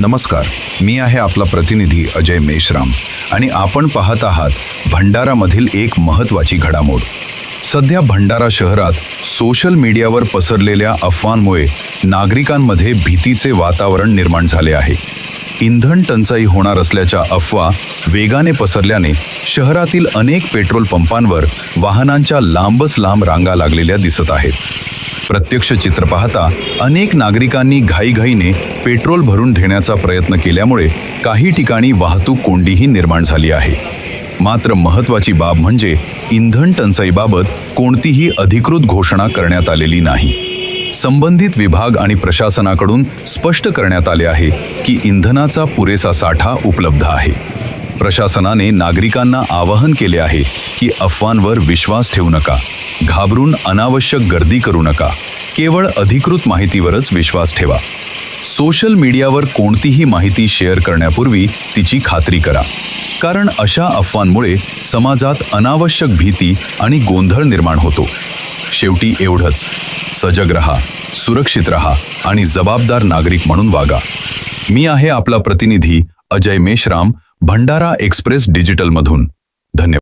नमस्कार, मी आहे आपला प्रतिनिधी अजय मेश्राम आणि आपण पाहत आहात भंडारामधील एक महत्त्वाची घडामोड. सध्या भंडारा शहरात सोशल मीडियावर पसरलेल्या अफवांमुळे नागरिकांमध्ये भीतीचे वातावरण निर्माण झाले आहे. इंधन टंचाई होणार असल्याच्या अफवा वेगाने पसरल्याने शहरातील अनेक पेट्रोल पंपांवर वाहनांच्या लांबच लांब रांगा लागलेल्या दिसत आहेत. प्रत्यक्ष चित्र पाहता अनेक नागरिकांनी घाईघाईने पेट्रोल भरून घेण्याचा प्रयत्न केल्यामुळे काही ठिकाणी वाहतूक कोंडीही निर्माण झाली आहे. मात्र महत्त्वाची बाब म्हणजे इंधन टंचाईबाबत कोणतीही अधिकृत घोषणा करण्यात आलेली नाही. संबंधित विभाग आणि प्रशासनाकडून स्पष्ट करण्यात आले आहे की इंधनाचा पुरेसा साठा उपलब्ध आहे. प्रशासनाने नागरिकांना आवाहन केले आहे की अफवांवर विश्वास ठेवू नका, घाबरून अनावश्यक गर्दी करू नका, केवळ अधिकृत माहितीवरच विश्वास ठेवा. सोशल मीडियावर कोणतीही माहिती शेअर करण्यापूर्वी तिची खात्री करा, कारण अशा अफवांमुळे समाजात अनावश्यक भीती आणि गोंधळ निर्माण होतो. शेवटी एवढंच, सजग रहा, सुरक्षित रहा आणि जबाबदार नागरिक म्हणून वागा. मी आहे आपला प्रतिनिधी अजय मेश्राम, भंडारा एक्सप्रेस डिजिटलमधून. धन्यवाद.